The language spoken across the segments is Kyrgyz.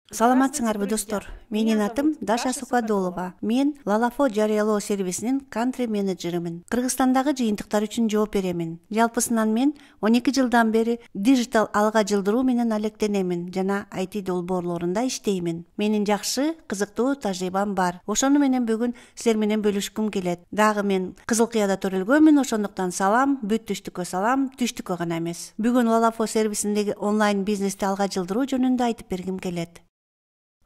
Саламатсыңарбы достор. Менин атым Даша Сукадолова. Мен Лалафо жарыялоо сервисинин кантри менеджеримин. Кыргызстандагы жыйынтыктар үчүн жооп беремин. Жалпысынан мен 12 жылдан бери диджитал алга жылдыруу менен алектенемин жана IT долбоорлорунда иштеймин. Менин жакшы, кызыктуу тажрыйбам бар. Ошону менен бүгүн силер менен бөлүшкүм келет. Дагы мен Кызыл Кыяда төрөлгөнмүн, ошондуктан салам, бүт түштүккө салам, түштүккө гана эмес. Бүгүн Лалафо сервисиндеги онлайн бизнести алга жылдыруу жөнүндө айтып бергим келет.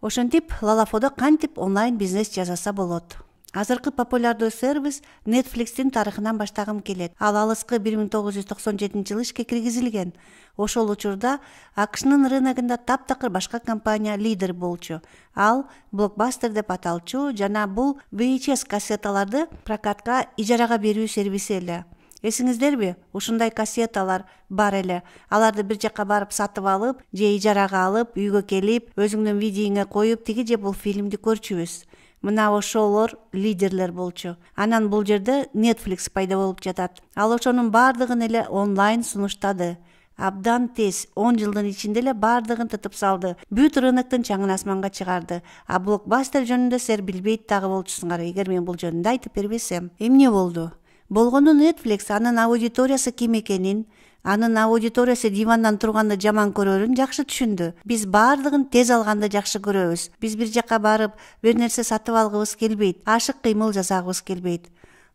Ошентип, Лалафодо кантип онлайн бизнес жасаса болот. Азыркы популярдуу сервис Netflix'тин тарыхынан баштагым келет. Ал алыскы 1997 ишке киргизилген. Ошол учурда АКШнын рыногунда таптакыр башка компания лидер болчу. Ал Blockbuster деп аталчу жана бул VHS кассеталарды прокатка ижарага берүү сервиси эле. Эсиңиздерби, ушундай кассеталар бар эле. Аларды бир жакка барып сатып алып, же ижарага алып, үйгө келип, өзүңдүн видеоңо коюп, тиги же бул фильмди көрчүбүз. Мына ошолор лидерлер болчу. Анан бул жерде Netflix пайда болуп жатат. Ал ошонун бардыгын эле онлайн сунуштады. Абдан тез 10 жылдын ичинде эле бардыгын тытып салды. Бүт рыноктун чаңын асманга чыгарды. А Blockbuster жөнүндө силер билбейт дагы болчусуңар, эгер мен бул жөнүндө айтып бербесем. Эмне болду? Болгону Netflix анын аудиториясы ким экенин, анын аудиториясы дивандан турганды жаман көрөрүн жакшы түшүндү. Биз бардыгын тез алганды жакшы көрөбүз. Биз бир жакка барып, бир нерсе сатып алгыбыз келбейт, ашык кыймыл жасагыбыз келбейт.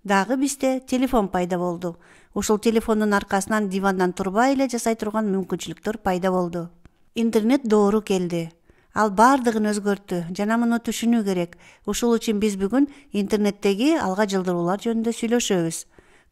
Дагы бизде телефон пайда болду. Ушул телефондун аркасынан дивандан турбай эле жасай турган мүмкүнчүлүктөр пайда болду. Интернет доору келди. Ал бардыгын өзгөрттү жана муну түшүнүү керек. Ушул үчүн биз бүгүн интернеттеги алга жылдыруулар жөнүндө сүйлөшөбүз.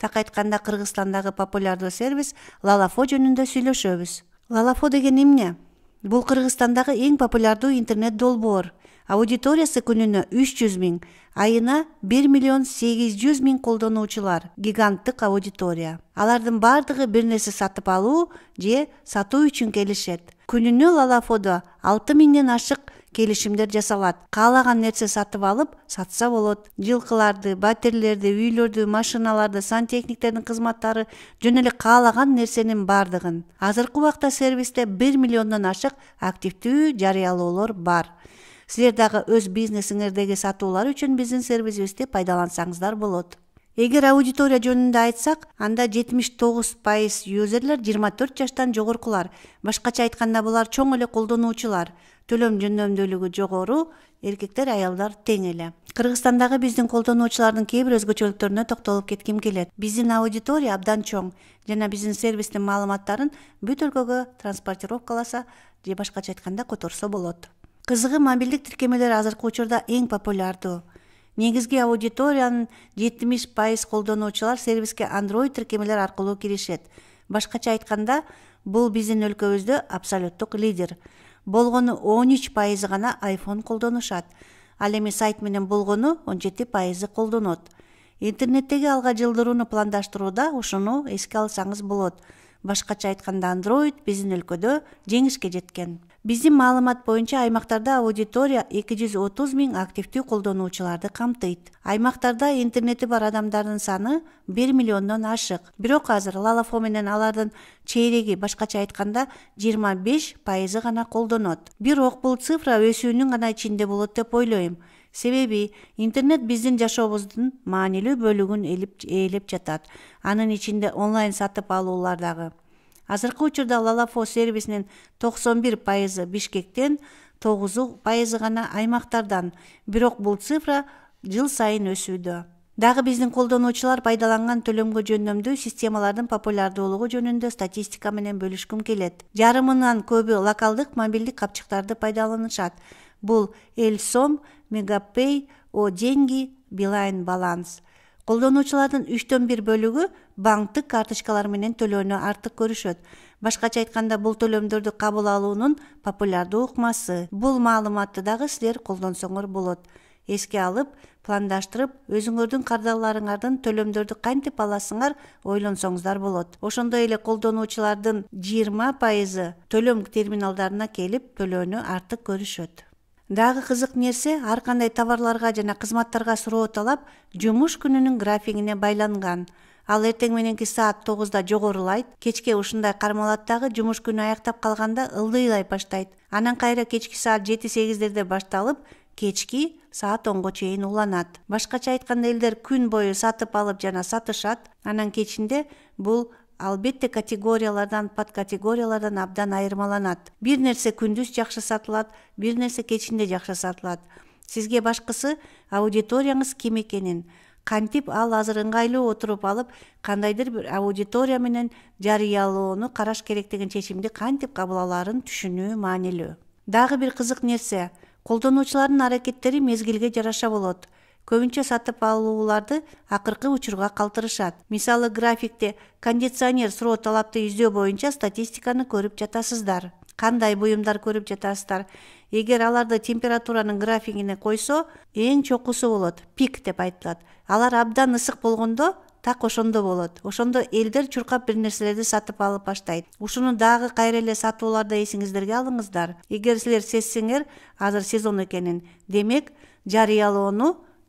Так айтканда Кыргызстандагы популярдуу сервис Лалафо жөнүндө сүйлөшөбүз. Лалафо деген эмне? Бул Кыргызстандагы эң популярдуу интернет долбоор. Аудиториясы күнүнө 300 000, айына 1 800 000 колдонуучулар. Гиганттык аудитория. Алардын бардыгы бир нерсе сатып алуу же сатуу үчүн келишет. Күнүнө Лалафодо 6000ден ашык келишимдер жасалат. Каалаган нерсе сатып алып, сатса болот. Жылкыларды, батирелерди, үйлөрдү, машиналарды, сантехниктердин кызматтары, жөн эле каалаган нерсенин бардыгын. Азыркы убакта сервисте 1 миллиондон ашык активдүү жарыялоолор бар. Силер дагы өз бизнесиңердеги сатуулар үчүн биздин сервисибизди пайдалансаңыздар болот. Эгер аудитория жөнүндө айтсак, анда 79% юзерлер 24 жаштан жогоркулар. Башкача айтканда булар чоң эле колдонуучулар. Төлөм жөндөмдүүлүгү жогору, эркектер, аялдар тең эле. Кыргызстандагы биздин колдонуучулардын кээ бир өзгөчөлүктөрүнө токтолуп кетким келет. Биздин аудитория абдан чоң жана биздин сервистин маалыматтарын бүт өлкөгө транспортировкаласа же башкача айтканда которсо болот. Кызыгы, мобилдик тиркемелер азыркы учурда эң популярдуу. Негизги аудиториянын 70% колдонуучулар сервиске Android тиркемелер аркылуу киришет. Башкача айтканда, бул биздин өлкөбүздө абсолюттук лидер. Болгону 13% гана iPhone колдонушат. Ал эми сайт менен болгону 17% колдонот. Интернеттеги алга жылдырууну пландаштырууда ушуну эске алсаңыз болот. Башкача айтканда Android биздин өлкөдө жеңишке жеткен. Биздин маалымат боюнча аймактарда аудитория 230 000 активдүү колдонуучуларды камтыйт. Аймактарда интернети бар адамдардын саны 1 миллиондон ашык. Бирок азыр Лалафо менен алардын чейреги, башкача айтканда 25% гана колдонот. Бирок бул цифра өсүүнүн гана ичинде болот деп ойлойм. Себеби интернет биздин жашообуздун маанилүү бөлүгүн ээлеп жатат. Анын ичинде онлайн сатып алуулар дагы. Азыркы учурда Лалафо сервисинин 91% Бишкектен, 9% гана аймактардан. Бирок бул цифра жыл сайын өсүүдө. Дагы биздин колдонуучулар пайдаланган төлөмгө жөндөмдүү системалардын популярдуулугу жөнүндө статистика менен бөлүшкүм келет. Жарымынан көбү локалдык мобилдик капчыктарды пайдаланышат. Бул Элсом, Мегапей, О-деньги, Билайн баланс. Колдонуучулардын 1/3 бөлүгү банктык карточкалар менен төлөөнү артык көрүшөт. Башкача айтканда, бул төлөмдөрдү кабыл алуунун популярдуу ыкмасы. Бул маалыматты дагы силер колдонсоңор болот. Эске алып, пландаштырып, өзүңөрдүн кардарларыңардын төлөмдөрдү кантип аласыңар ойлонсоңуздар болот. Ошондой эле колдонуучулардын 20% төлөм терминалдарына келип төлөөнү артык көрүшөт. Дагы кызык нерсе, ар кандай товарларга жана кызматтарга суроо талап жумуш күнүнүн графигине байланган. Ал эртең мененки саат 9-да жогорулайт, кечке ушундай кармалат дагы жумуш күнү аяктап калганда ылдыйлай баштайт. Анан кайра кечки саат 7-8-дерде башталып, кечки саат 10го чейин уланат. Башкача айтканда элдер күн бою сатып алып жана сатышат. Анан кечинде бул албетте категориялардан, подкатегориялардан абдан айырмаланат. Бир нерсе күндүз жакшы сатылат, бир нерсе кечинде жакшы сатылат. Сизге башкысы аудиторияңыз ким экенин, кантип ал азыр ыңгайлуу отуруп алып, кандайдыр бир аудитория менен жарыялоону караш керек деген чечимди кантип кабыл алаарын түшүнүү маанилүү. Дагы бир кызык нерсе, колдонуучулардын аракеттери мезгилге жараша болот. Көбүнчө сатып алууларды акыркы учурга калтырышат. Мисалы, графикте кондиционер суроо талапты издөө боюнча статистиканы көрүп жатасыздар. Кандай буюмдар көрүп жатасыздар? Эгер аларды температуранын графигине койсо, эң чокусу болот, пик деп айтылат. Алар абдан ысык болгондо так ошондо болот. Ошондо элдер чуркап бир нерселерди сатып алып баштайт. Ушуну дагы кайра эле сатууларда эсиңиздерге алыңыздар. Эгер силер сезсеңер, азыр сезон экенин, демек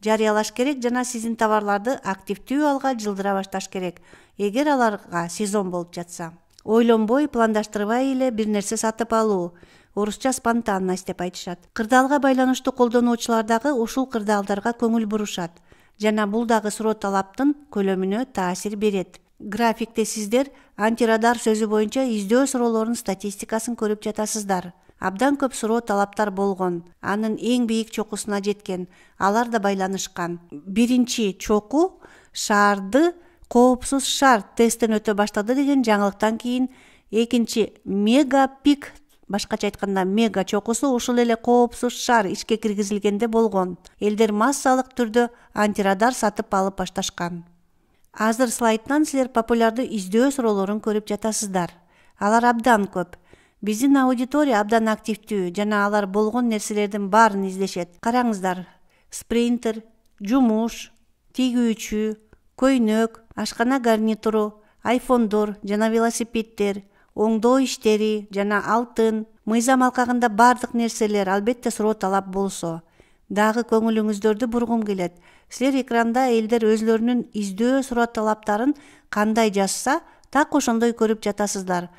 жарыялаш керек жана сиздин товарларды активдүү алга жылдыра башташ керек. Эгер аларга сезон болуп жатса, ойлонбой, пландаштырбай эле бир нерсе сатып алуу. Орусча спонтанность деп айтышат. Кырдаалга байланыштуу колдонуучулар дагы ушул кырдаалдарга көңүл бурушат. Жана бул дагы суроо талаптын көлөмүнө таасир берет. Графикте сиздер антирадар сөзү боюнча издөө суроолорунун статистикасын көрүп жатасыздар. Абдан көп суроо талаптар болгон, анын эң бийик чокусуна жеткен, алар да байланышкан. Биринчи чоку шаарды коопсуз шаар тесттен өтө баштады деген жаңылыктан кийин, экинчи мега пик, башкача айтканда мега чокусу ушул эле коопсуз шаар ишке киргизилгенде болгон. Элдер массалык түрдө антирадар сатып алып башташкан. Азыр слайдтан силер популярдуу издөө суроолорун көрүп жатасыздар. Алар абдан көп. Биздин аудитория абдан активдүү жана алар болгон нерселердин баарын издешет. Караңыздар: спринтер, жумуш, тигүүчү, көйнөк, ашкана гарнитуру, айфондор жана велосипеддер, оңдоо иштери жана алтын, мыйзам алкагында бардык нерселер албетте суроо талап болсо. Дагы көңүлүңүздөрдү бургум келет. Силер экранда элдер өзлөрүнүн издөө суроо талаптарын кандай жазса, так ошондой көрүп жатасыздар.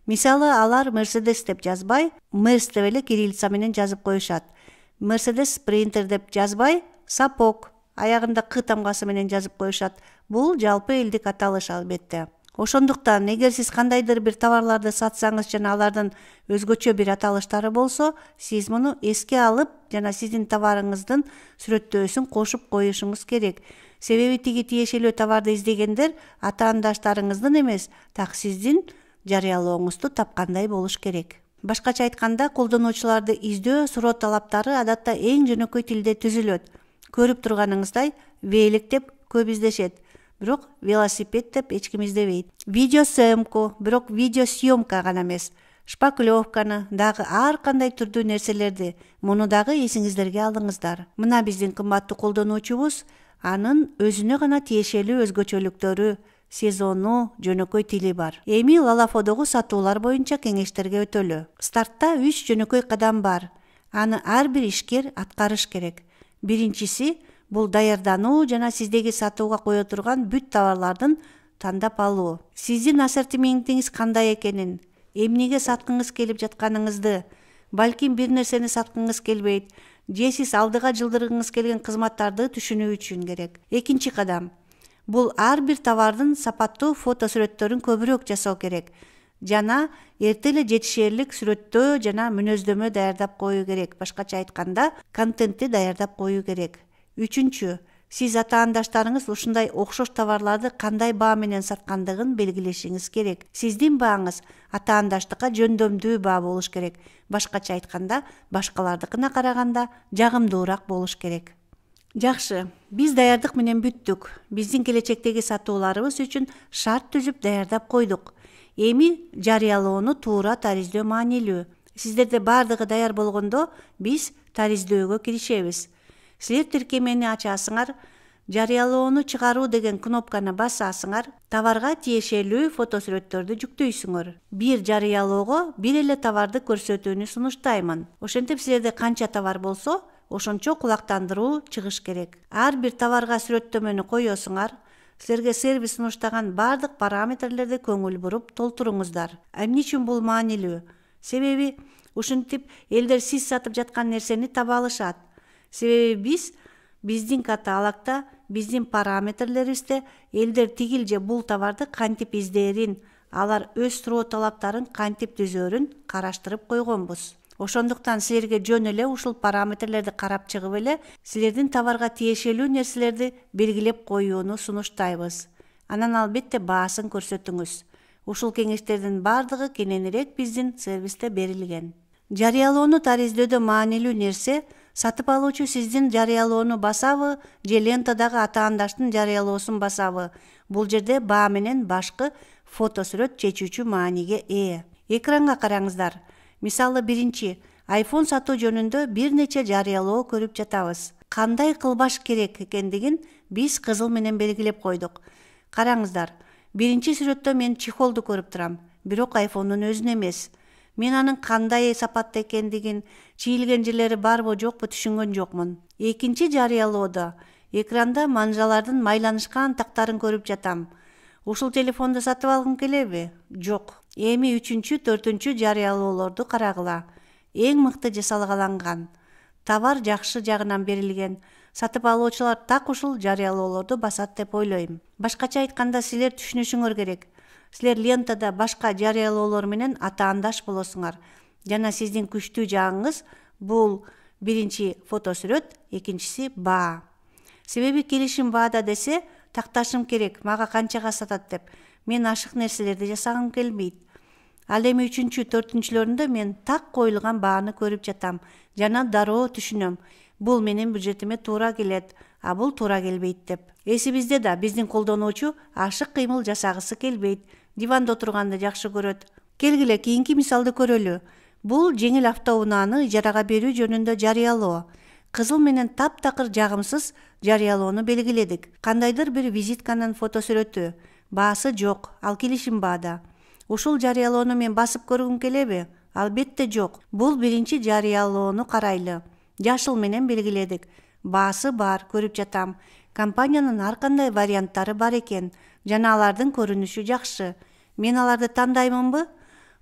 Мисалы, алар Mercedes деп жазбай, Мерс деп эле кириллица менен жазып коюшат. Mercedes спринтер деп жазбай, сапог аягында К тамгасы менен жазып коюшат. Бул жалпы элдик аталыш албетте. Ошондуктан, эгер сиз кандайдыр бир товарларды сатсаңыз жана алардын өзгөчө бир аталыштары болсо, сиз муну эске алып жана сиздин товарыңыздын сүрөттөөсүн кошуп коюшуңуз керек. Себеби тиги тиешелүү товарды издегендер атаандаштарыңыздын эмес, так сиздин жарыялооңузду тапкандай болуш керек. Башкача айтканда, колдонуучуларды издөө суроо талаптары адатта эң жөнөкөй тилде түзүлөт. Көрүп турганыңыздай, велик деп көп издешет. Бирок велосипед деп эч ким издебейт. Видеосъемку, бирок видеосъемка гана эмес, шпаклевканы, дагы ар кандай түрдүү нерселерди, муну дагы эсиңиздерге алыңыздар. Мына биздин кымбаттуу колдонуучубуз, анын өзүнө гана тиешелүү өзгөчөлүктөрү, сезону, жөнөкөй тили бар. Эми Лалафодогу сатуулар боюнча кеңештерге өтөлү. Стартта 3 жөнөкөй кадам бар. Аны ар бир ишкер аткарыш керек. Биринчиси бул даярдануу жана сиздеги сатууга кое турган бүт товарлардын тандап алуу. Сиздин ассортиментиңиз кандай экенин, эмнеге саткыңыз келип жатканыңызды, балким бир нерсени саткыңыз келбейт, же сиз алдыга жылдыргыңыз келген кызматтарды түшүнүү үчүн керек. Экинчи кадам бул ар бир товардын сапаттуу фото сүрөттөрүн көбүрөөк жасоо керек жана эрте эле жетишээрлик сүрөттөө жана мүнөздөмө даярдап коюу керек. Башкача айтканда, контентти даярдап коюу керек. Үчүнчү, сиз атаандаштарыңыз ушундай окшош товарларды кандай баа менен саткандыгын белгилешиңиз керек. Сиздин бааңыз атаандаштыкка жөндөмдүү баа болуш керек. Башкача айтканда, башкалардыкына караганда жагымдуураак болуш керек. Жакшы, биз даярдык менен бүттүк. Биздин келечектеги сатууларыбыз үчүн шарт түзүп даярдап койдук. Эми жарыялоону туура тариздөө маанилүү. Сиздерде бардыгы даяр болгондо биз тариздөөгө киришебиз. Силер тиркемени ачасыңар, жарыялоону чыгаруу деген кнопканы басасыңар, товарга тиешелүү фото сүрөттөрдү жүктөйсүңөр. Бир жарыялоого бир эле товарды көрсөтүүнү сунуштаймын. Ошентип силерде канча товар болсо, ошончо кулактандыруу чыгыш керек. Ар бир товарга сүрөттөмөнү коесуңар, Силерге сервис сунуштаган бардык параметрлерди көңүл буруп толтуруңуздар. Эмне үчүн бул маанилүү? Себеби ушинтип элдер сиз сатып жаткан нерсени таба алышат. Себеби биздин каталогдо, биздин параметрлерибизде элдер тигил же бул товарды кантип издээрин, алар өз суроо талаптарын кантип түзөрүн караштырып койгонбуз. Ошондуктан силерге жөн эле ушул параметрлерди карап чыгып эле силердин товарга тиешелүү нерселерди белгилеп коюуну сунуштайбыз. Анан албетте баасын көрсөтүңүз. Ушул кеңештердин бардыгы кененирээк биздин сервисте берилген. Жарыялоону тариздөөдө маанилүү нерсе сатып алуучу сиздин жарыялоону басабы же лентадагы атаандаштын жарыялоосун басабы. Бул жерде баа менен башкы фотосүрөт чечүүчү мааниге ээ. Экранга караңыздар. Мисалы биринчи, iPhone сатуу жөнүндө бир нече жарыялоо көрүп жатабыз. Кандай кылбаш керек экендигин биз кызыл менен белгилеп койдук. Караңыздар, биринчи сүрөттө мен чехолду көрүп турам, бирок iPhone'ун өзүн эмес. Мен анын кандай сапатта экендигин, чийилген жерлери барбы жокпу түшүнгөн жокмун. Экинчи жарыялоодо экранда манжалардын майланышкан тактарын көрүп жатам. Ушул телефонду сатып алгым келеби? Жок. Эми 3-4 жарыялоолорду карагыла. Эң мыкты жасалгаланган. Товар жакшы жагынан берилген. Сатып алуучулар так ушул жарыялоолорду басат деп ойлойм. Башкача айтканда силер түшүнүшүңөр керек. Силер лентада башка жарыялоолор менен атаандаш болосуңар. Жана сиздин күчтүү жагыңыз бул биринчи фотосүрөт, экинчиси баа. Себеби келишим баада десе, такташым керек, мага канчага сатат деп. Мен ашык нерселерди жасагым келбейт. Ал эми 3-4-лөрүндө мен так коюлган бааны көрүп жатам жана дароо түшүнөм. Бул менин бюджетиме туура келет, а бул туура келбейт деп. Эсибизде да биздин колдонуучу ашык кыймыл жасагысы келбейт, диванда отурганды жакшы көрөт. Келгиле кийинки мисалды көрөлү. Бул жеңил автоунааны ижарага берүү жөнүндө жарыялоо. Кызыл менен таптакыр жагымсыз жарыялоону белгиледик. Кандайдыр бир визитканын фотосүрөтү. Баасы жок, ал келишим баада. Ушул жарыялоону мен басып көргүм келеби? Албетте жок. Бул биринчи жарыялоону карайлы. Жашыл менен белгиледик. Баасы бар, көрүп жатам. Компаниянын ар кандай варианттары бар экен, жана алардын көрүнүшү жакшы. Мен аларды тандаймынбы?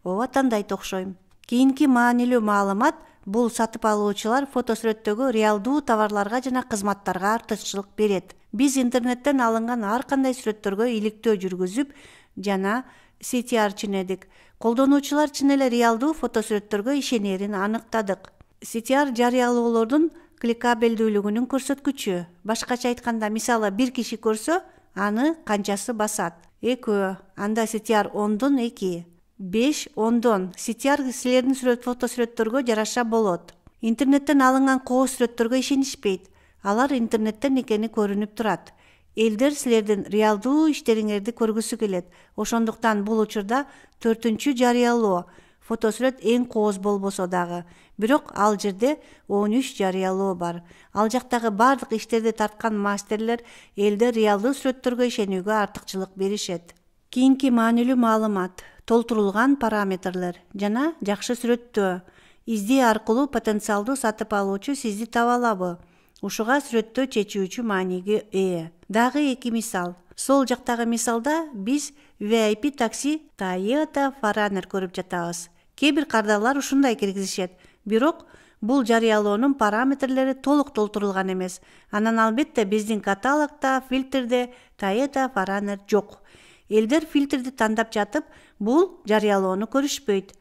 Ооба, тандайт окшойм. Кийинки маанилүү маалымат бул сатып алуучулар фотосүрөттөгү реалдуу товарларга жана кызматтарга артыкчылык берет. Биз интернеттен алынган ар кандай сүрөттөргө иликтөө жүргүзүп жана CTR чынедик. Колдонуучулар чын эле реалдуу фотосүрөттөргө ишенерин аныктадык. CTR жарыялоолордун кликабелдүүлүгүнүн көрсөткүчү. Башкача айтканда, мисалы бир киши көрсө, аны канчасы басат? 2, анда CTR 10дон 2. 5 10дон. CTR силердин фотосүрөттөргө жараша болот. Интернеттен алынган кооз сүрөттөргө ишенишпейт. Алар интернеттен экени көрүнүп турат. Элдер силердин реалдуу иштериңерди көргүсү келет. Ошондуктан бул учурда 4-чү жарыялоо. Фотосүрөт эң кооз болбосо дагы. Бирок ал жерде 13 жарыялоо бар. Ал жактагы бардык иштерди тарткан мастерлер элдер реалдуу сүрөттөргө ишенүүгө артыкчылык беришет. Кийинки маанилүү маалымат: толтурулган параметрлер жана жакшы сүрөттөө. Издөө аркылуу потенциалдуу сатып алуучу сизди таба алабы? Ушуга сүрөттөө чечүүчү мааниге ээ. Дагы 2 мисал. Сол жактагы мисалда биз VIP такси Toyota Forerunner көрүп жатабыз. Кээ бир кардарлар ушундай киргизишет. Бирок бул жарыялоонун параметрлери толук толтурулган эмес. Анан албетте биздин каталогдо, фильтрде Toyota Forerunner жок. Элдер фильтрди тандап жатып, бул жарыялоону көрүшпөйт.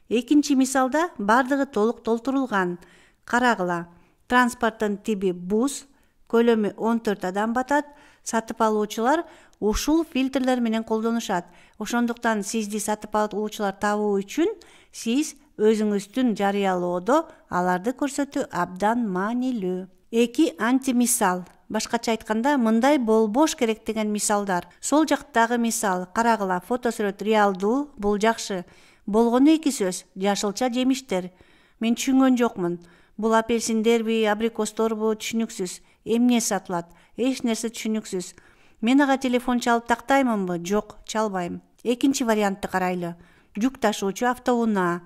Экинчи мисалда бардыгы толук толтурулган. Карагыла. Транспорттун тиби бус, көлөмү 14 адам батат. Сатып алуучулар ушул фильтрлер менен колдонушат. Ошондуктан сизди сатып алуучулар табуу үчүн сиз өзүңүздүн жарыялоодо аларды көрсөтүү абдан маанилүү. 2 антимисал. Башкача айтканда, мындай болбош керек деген мисалдар. Сол жактагы мисал, карагыла, фотосүрөт реалдуу, бул жакшы. Болгону 2 сөз, жашылча жемиштер. Мен түшүнгөн жокмун. Бул апельсиндерби, абрикосторбу, түшүнүксүз. Эмне сатылат? Эч нерсе түшүнүксүз. Мен ага телефон чалып тактаймынбы? Жок, чалбайм. Экинчи вариантты карайлы. Жүк ташуучу автоунаа.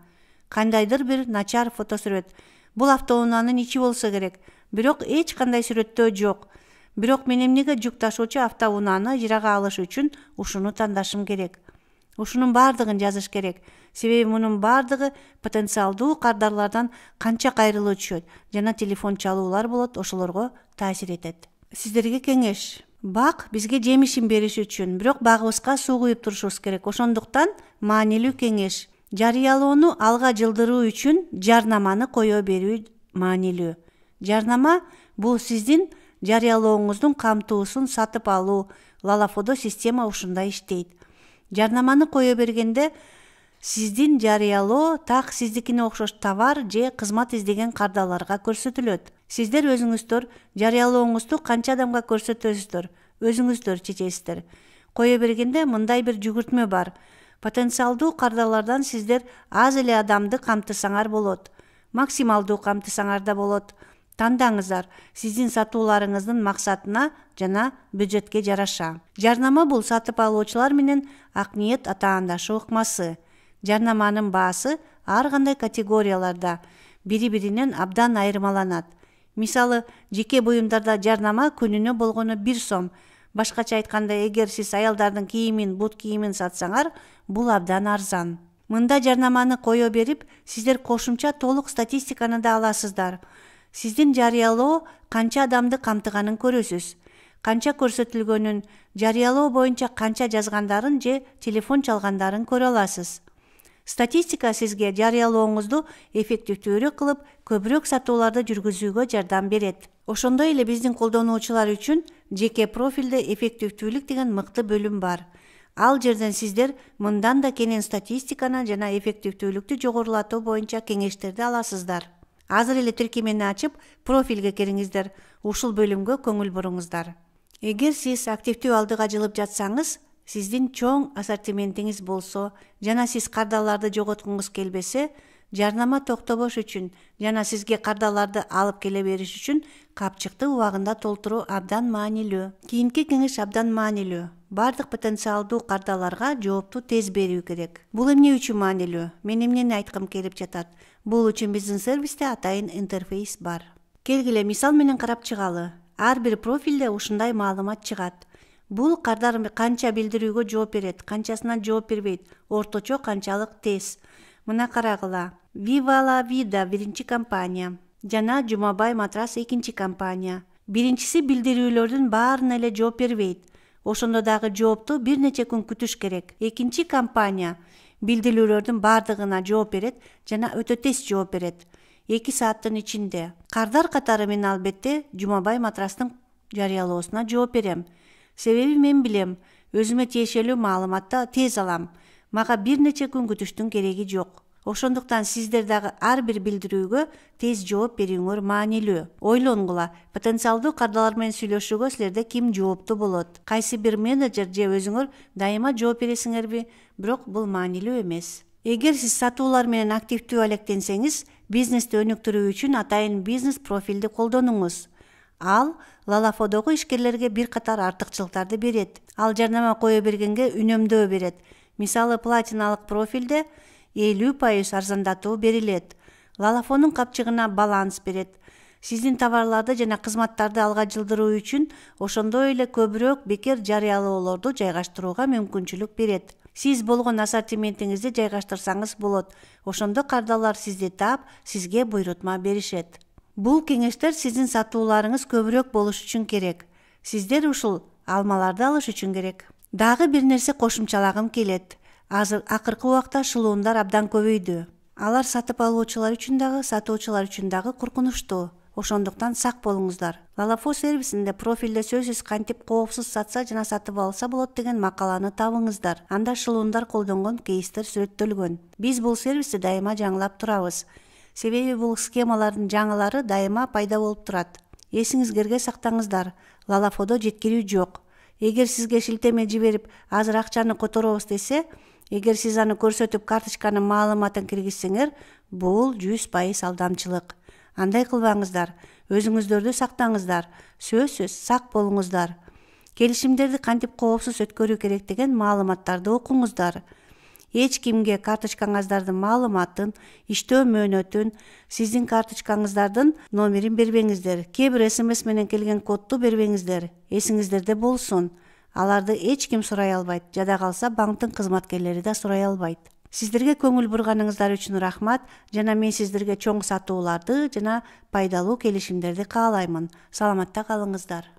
Кандайдыр бир начар фотосүрөт. Бул автоунаанын ичи болсо керек. Бирок эч кандай сүрөттөө жок. Бирок мен эмнеге жүк ташуучу автоунааны жырага алыш үчүн ушуну тандашым керек? Ушунун бардыгын жазыш керек. Себеби мунун бардыгы потенциалдуу кардарлардан канча кайрылуу түшөт жана телефон чалуулар болот, ошолорго таасир этет. Сиздерге кеңеш. Бак бизге жемишин бериш үчүн, бирок багыбызга суу куюп турушубуз керек. Ошондуктан маанилүү кеңеш. Жарыялоону алга жылдыруу үчүн жарнаманы кое берүү маанилүү. Жарнама бул сиздин жарыялооңуздун камтуусун сатып алуу. Лалафодо система ушундай иштейт. Жарнаманы кое бергенде сиздин жарыялоо так сиздикине окшош товар же кызмат издеген кардаларга көрсөтүлөт. Сиздер өзүңүздөр жарыялооңузду канча адамга көрсөтөсүздөр, өзүңүздөр чечесиздер. Кое бергенде мындай бир жүгүртмө бар. Потенциалдуу кардалардан сиздер аз эле адамды камтысаңар болот. Максималдуу камтысаңар да болот. Тандаңыздар сиздин сатууларыңыздын максатына жана бюджетке жараша. Жарнама бул сатып алуучулар менен ак ниет атаандашы ыкмасы. Жарнаманын баасы ар кандай категорияларда бири-биринен абдан айырмаланат. Мисалы, жеке буюмдарда жарнама күнүнө болгону 1 сом. Башкача айтканда, эгер сиз аялдардын кийимин, бут кийимин сатсаңар, бул абдан арзан. Мында жарнаманы кое берип, сиздер кошумча толук статистиканы да аласыздар. Сиздин жарыялоо канча адамды камтыганын көрөсүз. Канча көрсөтүлгөнүн, жарыялоо боюнча канча жазгандарын же телефон чалгандарын көрө аласыз. Статистика сизге жарыялооңузду эффективдүүрөөк кылып, көбүрөөк сатууларды жүргүзүүгө жардам берет. Ошондой эле биздин колдонуучулар үчүн жеке профилде эффективдүүлүк деген мыкты бөлүм бар. Ал жерден сиздер мындан да кенен статистиканы жана эффективдүүлүктү жогорулатуу боюнча кеңештерди аласыздар. Азыр эле тиркемени ачып, профилге кириңиздер. Ушул бөлүмгө көңүл буруңуздар. Эгер сиз активдүү алдыга жылып жатсаңыз, сиздин чоң ассортиментиңиз болсо жана сиз кардаларды жоготкуңуз келбесе, жарнама токтобош үчүн жана сизге кардаларды алып келе бериш үчүн капчыкты убагында толтуруу абдан маанилүү. Кийинки кеңеш абдан маанилүү. Бардык потенциалдуу кардаларга жоопту тез берүү керек. Бул эмне үчүн маанилүү? Мен эмнени айткым келип жатат? Бул үчүн биздин сервисте атайын интерфейс бар. Келгиле мисал менен карап чыгалы. Ар бир профилде ушундай маалымат чыгат. Бул кардар канча билдирүүгө жооп берет, канчасына жооп бербейт, орточо канчалык тез. Мына карагыла. Viva la Vida биринчи компания жана Жумабай матрас экинчи компания. Биринчиси билдирүүлөрдүн баарына эле жооп бербейт. Ошондо дагы жоопту бир нече күн күтүш керек. Экинчи компания билдирүүлөрдүн бардыгына жооп берет жана өтө тез жооп берет. 2 сааттын ичинде. Кардар катары мен албетте Жумабай матрастын жарыялоосуна жооп берем. Себеби мен билем, өзүмө тиешелүү маалыматты тез алам. Мага бир нече күн күтүштүн кереги жок. Ошондуктан сиздер дагы ар бир билдирүүгө тез жооп берүүңөр маанилүү. Ойлонгула, потенциалдуу кардалар менен сүйлөшүүгө силерде ким жооптуу болот? Кайсы бир менеджер же өзүңөр дайыма жооп бересиңерби? Бирок бул маанилүү эмес. Эгер сиз сатуулар менен активдүү алектенсеңиз, бизнести өнүктүрүү үчүн атайын бизнес профилди колдонуңуз. Ал Лалафодогу ишкерлерге бир катар артыкчылыктарды берет. Ал жарнама кое бергенге үнөмдөө берет. Мисалы, платиналык профилде 50% арзандатуу берилет. Лалафонун капчыгына баланс берет. Сиздин товарларды жана кызматтарды алга жылдыруу үчүн ошондой эле көбүрөөк бекер жарыялоолорду жайгаштырууга мүмкүнчүлүк берет. Сиз болгон ассортиментиңизди жайгаштырсаңыз болот. Ошондо кардалар сизди таап, сизге буйрутма беришет. Бул кеңештер сиздин сатууларыңыз көбүрөөк болуш үчүн керек. Сиздер ушул алмаларды алыш үчүн керек. Дагы бир нерсе кошумчалагым келет. Азыр акыркы убакта шылуундар абдан көбөйдү. Алар сатып алуучулар үчүн дагы, сатуучулар үчүн дагы коркунучтуу. Ошондуктан сак болуңуздар. Лалафо сервисинде профилде сөзсүз кантип коопсуз сатса жана сатып алса болот деген макаланы табыңыздар. Анда шылуундар колдонгон кейстер сүрөттөлгөн. Биз бул сервисти дайыма жаңылап турабыз. Себеби бул схемалардын жаңылары дайыма пайда болуп турат. Эсиңизге сактаңыздар. Лалафодо жеткирүү жок. Эгер сизге шилтеме жиберип, азыр акчаны которобуз десе, эгер сиз аны көрсөтүп карточканын маалыматын киргизсеңер, бул 100% алдамчылык. Андай кылбаңыздар. Өзүңүздөрдү сактаңыздар. Сөзсүз сак болуңуздар. Келишимдерди кантип коопсуз өткөрүү керек деген маалыматтарды окуңуздар. эч кимге карточкаңыздардын маалыматын, иштөө мөөнөтүн, сиздин карточкаңыздардын номерин бербеңиздер. Кээ бир СМС менен келген кодду бербеңиздер. Эсиңиздерде болсун. Аларды эч ким сурай албайт. Жада калса банктын кызматкерлери да сурай албайт. Сиздерге көңүл бурганыңыздар үчүн рахмат жана мен сиздерге чоң сатууларды жана пайдалуу келишимдерди каалаймын. Саламатта калыңыздар.